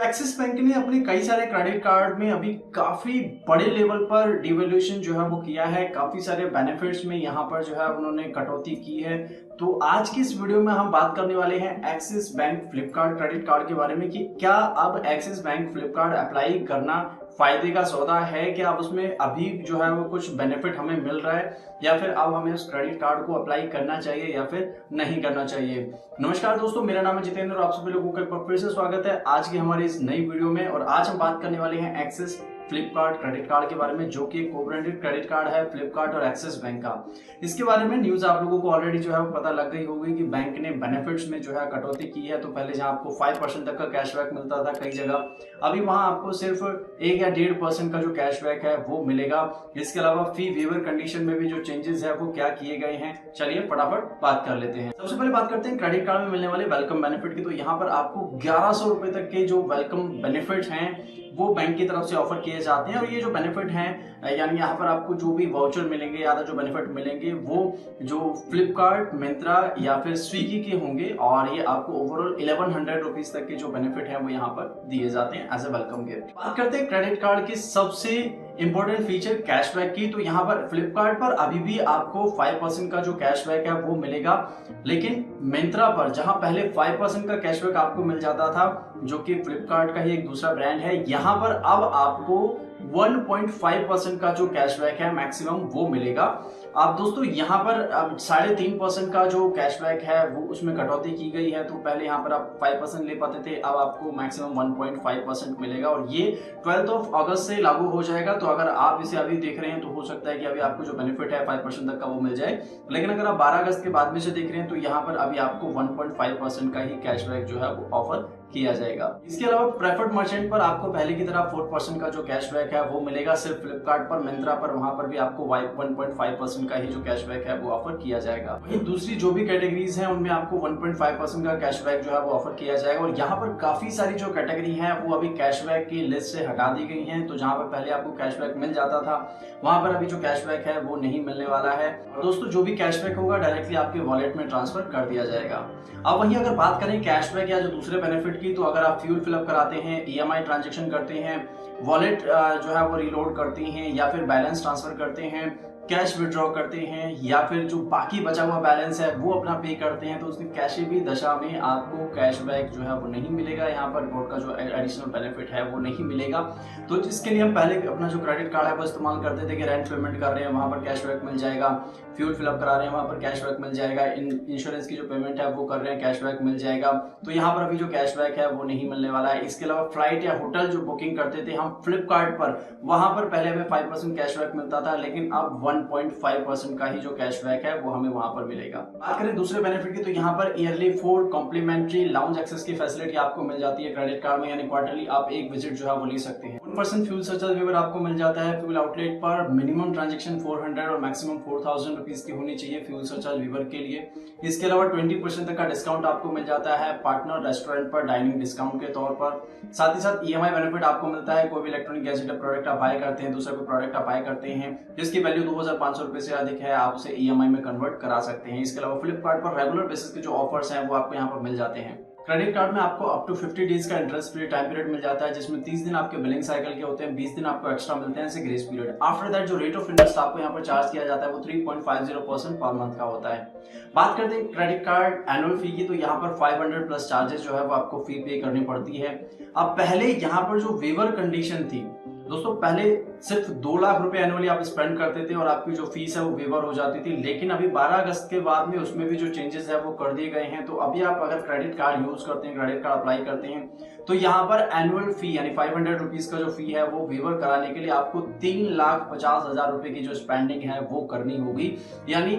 Axis bank ने अपने कई सारे क्रेडिट कार्ड में अभी काफी बड़े लेवल पर डिवैल्यूएशन जो है वो किया है। काफी सारे बेनिफिट्स में यहाँ पर जो है उन्होंने कटौती की है। तो आज की इस वीडियो में हम बात करने वाले हैं axis bank Flipkart credit card के बारे में कि क्या अब एक्सिस बैंक फ्लिपकार्ट अप्लाई करना फायदे का सौदा है, क्या अब उसमें अभी जो है वो कुछ बेनिफिट हमें मिल रहा है या फिर अब हमें उस क्रेडिट कार्ड को अप्लाई करना चाहिए या फिर नहीं करना चाहिए। नमस्कार दोस्तों, मेरा नाम है जितेंद्र और आप सभी लोगों का एक बार फिर से स्वागत है आज की हमारी इस नई वीडियो में। और आज हम बात करने वाले हैं एक्सिस फ्लिपकार्ट क्रेडिट कार्ड के बारे में, जो कि को ब्रांडेड क्रेडिट कार्ड है फ्लिपकार्ट और एक्सिस बैंक का। इसके बारे में न्यूज आप लोगों को ऑलरेडी जो है पता लग गई होगी कि बैंक ने बेनिफिट्स में जो है कटौती की है। तो पहले जहां आपको 5% तक का कैशबैक मिलता था कई जगह, अभी वहां आपको सिर्फ 1 या 1.5% का जो कैशबैक है वो मिलेगा। इसके अलावा फी वेवर कंडीशन में भी जो चेंजेस है वो क्या किए गए हैं, चलिए फटाफट बात कर लेते हैं। सबसे पहले बात करते हैं क्रेडिट कार्ड में मिलने वाले वेलकम बेनिफिट की। तो यहाँ पर आपको 1100 रुपए तक के जो वेलकम बेनिफिट हैं वो बैंक की तरफ से ऑफर किए जाते हैं। और ये जो बेनिफिट हैं, यानी यहाँ पर आपको जो भी वाउचर मिलेंगे या जो बेनिफिट मिलेंगे वो जो फ्लिपकार्ट, मिंत्रा या फिर स्विगी के होंगे। और ये आपको ओवरऑल 1100 रुपीज तक के जो बेनिफिट है वो यहाँ पर दिए जाते हैं एज ए वेलकम गिफ्ट। बात करते हैं क्रेडिट कार्ड की सबसे इंपॉर्टेंट फीचर कैशबैक की। तो यहाँ पर फ्लिपकार्ट पर अभी भी आपको 5% का जो कैशबैक है वो मिलेगा, लेकिन मिंत्रा पर जहां पहले 5% का कैशबैक आपको मिल जाता था, जो कि फ्लिपकार्ट का ही एक दूसरा ब्रांड है, यहाँ पर अब आपको 1.5% का जो कैशबैक है मैक्सिमम वो मिलेगा। आप दोस्तों यहाँ पर अब 3.5% का जो कैशबैक है वो उसमें कटौती की गई है। तो पहले यहाँ पर आप 5% ले पाते थे, अब आपको मैक्सिमम 1.5% मिलेगा और ये 12 अगस्त से लागू हो जाएगा। तो अगर आप इसे अभी देख रहे हैं तो हो सकता है कि अभी आपको जो बेनिफिट है 5% तक का वो मिल जाए, लेकिन अगर आप 12 अगस्त के बाद में से देख रहे हैं तो यहाँ पर अभी आपको 1.5% का ही कैशबैक जो है वो ऑफर किया जाएगा। इसके अलावा प्रेफर्ड मर्चेंट पर आपको पहले की तरह 4% का जो कैशबैक है वो मिलेगा। सिर्फ फ्लिपकार्ट पर, मिंत्रा पर वहां पर भी आपको 1.5% का ही जो कैशबैक है वो ऑफर किया जाएगा। वहीं दूसरी जो भी कैटेगरीज हैं उनमें आपको 1.5% का कैशबैक जो है वो ऑफर किया जाएगा। और यहाँ पर काफी सारी जो कैटेगरी है वो अभी कैशबैक की लिस्ट से हटा दी गई है। तो जहां पर पहले आपको कैशबैक मिल जाता था वहां पर अभी जो कैशबैक है वो नहीं मिलने वाला है। और दोस्तों जो भी कैशबैक होगा डायरेक्टली आपके वॉलेट में ट्रांसफर कर दिया जाएगा। अब वहीं अगर बात करें कैशबैक या जो दूसरे बेनिफिट की, तो अगर आप फ्यूल फिलअप कराते हैं, ईएमआई ट्रांजैक्शन करते हैं, वॉलेट जो है वो रिलोड करते हैं या फिर बैलेंस ट्रांसफर करते हैं, कैश विड्रॉ करते हैं या फिर जो बाकी बचा हुआ बैलेंस है वो अपना पे करते हैं, तो उसमें कैसे भी दशा में आपको कैशबैक जो है वो नहीं मिलेगा। यहाँ पर बोर्ड का जो एडिशनल बेनिफिट है वो नहीं मिलेगा। तो जिसके लिए हम पहले अपना जो क्रेडिट कार्ड है वो इस्तेमाल करते थे कि रेंट पेमेंट कर रहे हैं वहां पर कैशबैक मिल जाएगा, फ्यूल फिलअप करा रहे हैं वहां पर कैशबैक मिल जाएगा, इंश्योरेंस की जो पेमेंट है वो कर रहे हैं कैशबैक मिल जाएगा। तो यहाँ पर अभी जो कैशबैक है वो नहीं मिलने वाला है। इसके अलावा फ्लाइट या होटल जो बुकिंग करते थे हम फ्लिपकार्ट पर, वहां पर पहले हमें 5% कैशबैक मिलता था, लेकिन अब 1.5% का ही जो कैशबैक है वो हमें वहां पर मिलेगा। बात करें दूसरे बेनिफिट की, तो यहाँ पर ईयरली 4 कॉम्प्लीमेंट्री लाउंज एक्सेस की फैसिलिटी आपको मिल जाती है क्रेडिट कार्ड में, यानी क्वार्टरली आप एक विजिट जो है वो ले सकते हैं। 1% फ्यूल सरचार्ज वेवर आपको मिल जाता है फ्यूल आउटलेट पर। मिनिमम ट्रांजेक्शन 400 और मैक्सिमम 4000 रुपीज की होनी चाहिए फ्यूल सरचार्ज वेवर के लिए। इसके अलावा 20% तक का डिस्काउंट आपको मिल जाता है पार्टनर रेस्टोरेंट पर डाइनिंग डिस्काउंट के तौर पर। साथ ही साथ ईएमआई बेनिफिट आपको मिलता है, कोई भी इलेक्ट्रॉनिक गैजेट प्रोडक्ट आप बाय करते हैं, दूसरा कोई प्रोडक्ट आप बाय करते हैं जिसकी वैल्यू 2500 रुपए से अधिक है, आप उसे ईएमआई में कन्वर्ट करा सकते हैं। इसके अलावा फ्लिपकार्ट पर रेगुलर बेसिस के जो ऑफर्स हैं वो आपको यहाँ पर मिल जाते हैं। क्रेडिट कार्ड में आपको अप टू 50 डेज का इंटरेस्ट फ्री टाइम पीरियड मिल जाता है, जिसमें 30 दिन आपके बिलिंग साइकिल के होते हैं, 20 दिन आपको एक्स्ट्रा मिलते हैं ग्रेस पीरियड। आफ्टर दैट जो रेट ऑफ इंटरेस्ट आपको यहाँ पर चार्ज किया जाता है वो 3.50% पर मंथ का होता है। बात करते हैं क्रेडिट कार्ड एनुअल फी की, तो यहाँ पर 500 प्लस चार्जेस जो है वो आपको फी पे करनी पड़ती है। अब पहले यहाँ पर जो वेवर कंडीशन थी दोस्तों, पहले सिर्फ 2 लाख रुपए एनुअली आप स्पेंड करते थे और आपकी जो फीस है वो वेवर हो जाती थी, लेकिन अभी 12 अगस्त के बाद में उसमें भी जो चेंजेस है वो कर दिए गए हैं। तो अभी आप अगर क्रेडिट कार्ड यूज करते हैं, क्रेडिट कार्ड अप्लाई करते हैं, तो यहाँ पर एनुअल फी यानी 500 रुपीज का जो फी है वो वेवर कराने के लिए आपको 3,50,000 रुपए की जो स्पेंडिंग है वो करनी होगी। यानी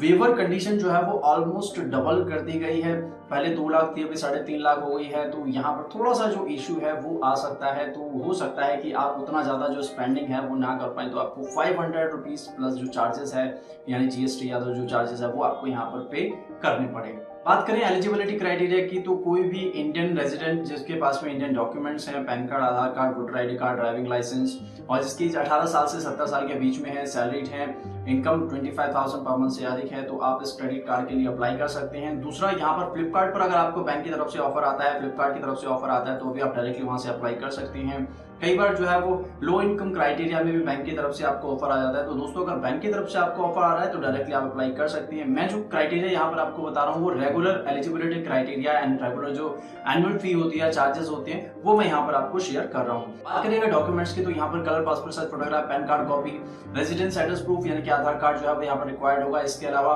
वेवर कंडीशन जो है वो ऑलमोस्ट डबल कर दी गई है। पहले 2 लाख थी, अभी 3.5 लाख हो गई है। तो यहाँ पर थोड़ा सा जो इश्यू है वो आ सकता है। तो हो सकता है कि आप उतना ज्यादा जो स्पेंडिंग है वो ना कर पाए, तो आपको 500 रुपीज प्लस जो चार्जेस है यानी जीएसटी या जो चार्जेस है वो आपको यहाँ पर पे करने पड़ेगा। बात करें एलिजिबिलिटी क्राइटेरिया की, तो कोई भी इंडियन रेजिडेंट जिसके पास में इंडियन डॉक्यूमेंट्स हैं, PAN card, Aadhaar card, voter ID card, driving licence, और जिसकी एज 18 साल से 70 साल के बीच में है, सैलरीड है, इनकम 25,000 पर मंथ से अधिक है तो आप इस क्रेडिट कार्ड के लिए अप्लाई कर सकते हैं। दूसरा, यहाँ पर फ्लिपकार्ट पर अगर आपको बैंक की तरफ से ऑफर आता है, फ्लिपकार्ट की तरफ से ऑफर आता है तो भी आप डायरेक्टली वहां से अप्लाई कर सकते हैं। कई बार जो है वो लो इनकम क्राइटेरिया में भी बैंक की तरफ से आपको ऑफर आ जाता है। तो दोस्तों, अगर बैंक की तरफ से आपको ऑफर आ रहा है तो डायरेक्टली आप अप्लाई कर सकते हैं। मैं जो क्राइटेरिया यहाँ पर आपको बता रहा हूँ वो regular eligibility criteria and regular जो एनुअल फी होती है, चार्जेस होते हैं, वो मैं यहाँ पर आपको शेयर कर रहा हूँ। बात करेंगे डॉक्यूमेंट्स की तो यहाँ पर colour passport size photograph, pan card copy, residence address proof यानी कि आधार कार्ड जो है यहाँ पर रिक्वायर्ड होगा। इसके अलावा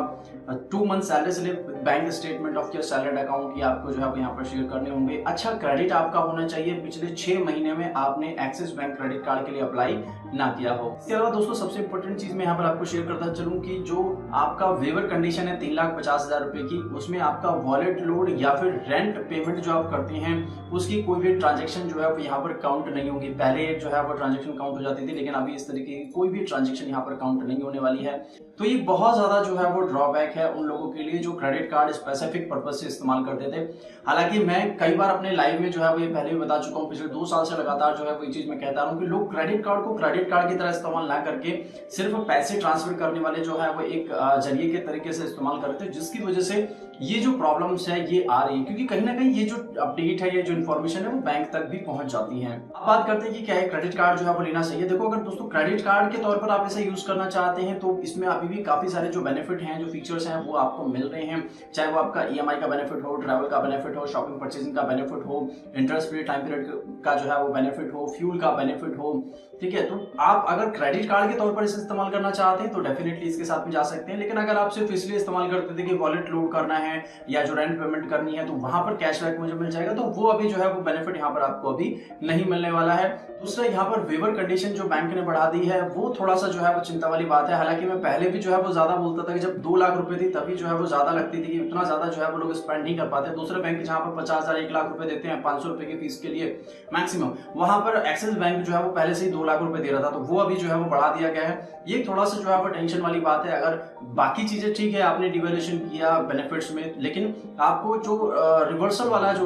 2 month salary slip, bank statement of your salary account की आपको जो है यहाँ पर शेयर करने होंगे। अच्छा क्रेडिट आपका होना चाहिए, पिछले 6 महीने में आपने एक्सिस बैंक क्रेडिट कार्ड के लिए अप्लाई ना किया हो। इसके अलावा दोस्तों, सबसे इंपॉर्टेंट चीज मैं यहाँ पर आपको शेयर करता चलूं कि जो आपका वेवर कंडीशन है 3,50,000 रुपए की, उसमें आपका वॉलेट लोड या फिर रेंट पेमेंट जो आप करते हैं उसकी कोई भी ट्रांजेक्शन जो है वो यहाँ पर काउंट नहीं होगी। पहले जो है वो ट्रांजेक्शन काउंट हो जाती थी, लेकिन अभी इस तरीके की कोई भी ट्रांजेक्शन यहाँ पर काउंट नहीं होने वाली है। तो ये बहुत ज्यादा जो है वो ड्रॉबैक है उन लोगों के लिए जो क्रेडिट कार्ड स्पेसिफिक पर्पज से इस्तेमाल करते थे। हालांकि मैं कई बार अपने लाइव में जो है वो ये पहले भी बता चुका हूँ, पिछले 2 साल से लगातार जो है वो ये चीज मैं कहता हूँ कि लोग क्रेडिट कार्ड को क्रेडिट कार्ड की तरह इस्तेमाल ना करके सिर्फ पैसे ट्रांसफर करने वाले जो है वो एक जरिए के तरीके से इस्तेमाल करते हैं, जिसकी वजह से ये जो प्रॉब्लम्स है ये आ रही है। क्योंकि कहीं ना कहीं ये जो अपडेट है, ये जो इन्फॉर्मेशन है वो बैंक तक भी पहुंच जाती है। अब बात करते हैं कि क्या है क्रेडिट कार्ड जो है वो लेना चाहिए। देखो, अगर दोस्तों क्रेडिट कार्ड के तौर पर आप इसे यूज करना चाहते हैं तो इसमें अभी भी काफी सारे जो बेनिफिट हैं, जो फीचर्स हैं वो आपको मिल रहे हैं। चाहे वो आपका EMI का बेनिफिट हो, ट्रैवल का बेनिफिट हो, शॉपिंग परचेजिंग का बेनिफिट हो, इंटरेस्ट फ्री टाइम पीरियड का जो है वो बेनिफिट हो, फ्यूल का बेनिफिट हो। ठीक है, तो आप अगर क्रेडिट कार्ड के तौर पर इसे इस्तेमाल करना चाहते हैं तो डेफिनेटली इसके साथ में जा सकते हैं। लेकिन अगर आप सिर्फ इसलिए इस्तेमाल करते थे कि वॉलेट लोड करना है या जो रेंट पेमेंट करनी है तो वहां पर कैशबैक मुझे मिल जाएगा, तो वो अभी जो है वो बेनिफिट यहाँ पर आपको अभी नहीं मिलने वाला है। दूसरा, यहाँ पर वेवर कंडीशन जो बैंक ने बढ़ा दी है वो थोड़ा सा जो है वो चिंता वाली बात है। हालांकि मैं पहले भी जो है वो ज्यादा बोलता था कि जब 2 लाख रुपए थी तभी जो है वो ज्यादा लगती थी कि उतना ज्यादा जो है वो लोग स्पेंड नहीं कर पाते। दूसरे बैंक जहां पर 50,000 1 लाख रुपए देते हैं 500 रुपए की फीस के लिए मैक्सिमम, वहां पर एक्सिस बैंक जो है वो पहले से ही 2 लाख रुपए दे रहा था, तो वो अभी जो है वो बढ़ा दिया गया है। ये थोड़ा सा जो है वो टेंशन वाली बात है। अगर बाकी चीजें ठीक है, आपने डिवैल्यूएशन किया बेनिफिट्स में, लेकिन आपको जो रिवर्सल वाला जो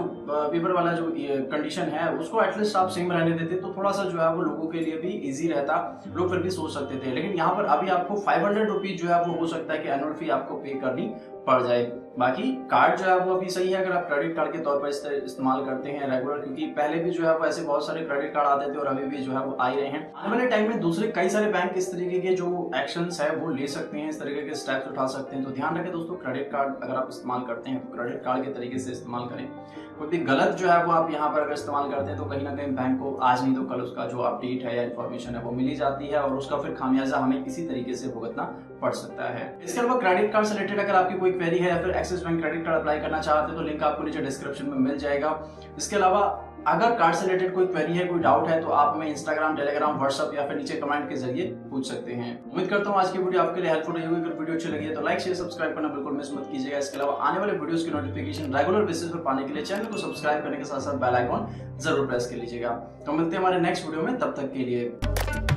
वेवर वाला जो कंडीशन है उसको एटलीस्ट आप सेम रहने देते तो थोड़ा सा जो है वो लोगों के लिए भी इजी रहता, लोग फिर भी सोच सकते थे। लेकिन यहाँ पर अभी आपको 500 रुपीज जो है वो हो सकता है कि एनुअल फी आपको पे करनी पड़ जाए। बाकी कार्ड जो है वो अभी सही है अगर आप क्रेडिट कार्ड के तौर पर इस्तेमाल करते हैं रेगुलर, क्योंकि पहले भी जो है वो ऐसे बहुत सारे क्रेडिट कार्ड आते थे और अभी भी जो है वो आ रहे हैं। आने वाले टाइम में दूसरे कई सारे बैंक इस तरीके के जो एक्शंस है वो ले सकते हैं, इस तरीके के स्टेप्स उठा सकते हैं। तो ध्यान रखें दोस्तों, क्रेडिट कार्ड अगर आप इस्तेमाल करते हैं तो क्रेडिट कार्ड के तरीके से इस्तेमाल करें। कोई भी गलत जो है वो आप यहाँ पर अगर इस्तेमाल करते हैं तो कहीं ना कहीं बैंक को आज नहीं तो कल उसका जो अपडेट है या इन्फॉर्मेशन है वो मिली जाती है और उसका फिर खामियाजा हमें किसी तरीके से भुगतना पड़ सकता है। इसके अलावा क्रेडिट कार्ड से रिलेटेड अगर आपकी कोई क्वेरी है या फिर axis bank credit card apply करना चाहते हैं तो लिंक आपको नीचे डिस्क्रिप्शन में मिल जाएगा। इसके अलावा अगर कार्ड से रिलेटेड कोई क्वेरी है, कोई डाउट है तो आप हमें इंस्टाग्राम, टेलीग्राम, व्हाट्सएप या फिर नीचे कमेंट के जरिए पूछ सकते हैं। उम्मीद करता हूँ आज की वीडियो आपके लिए हेल्पफुल रही होगी। अगर वीडियो अच्छी लगी है तो लाइक, शेयर, सब्सक्राइब करना बिल्कुल मिस मत कीजिएगा। इसके अलावा आने वाले वीडियोस की नोटिफिकेशन रेगुलर बेसिस पर पाने के लिए चैनल को सब्सक्राइब करने के साथ साथ बेल आइकॉन जरूर प्रेस कर लीजिएगा। तो मिलते हैं हमारे नेक्स्ट वीडियो में, तब तक के लिए।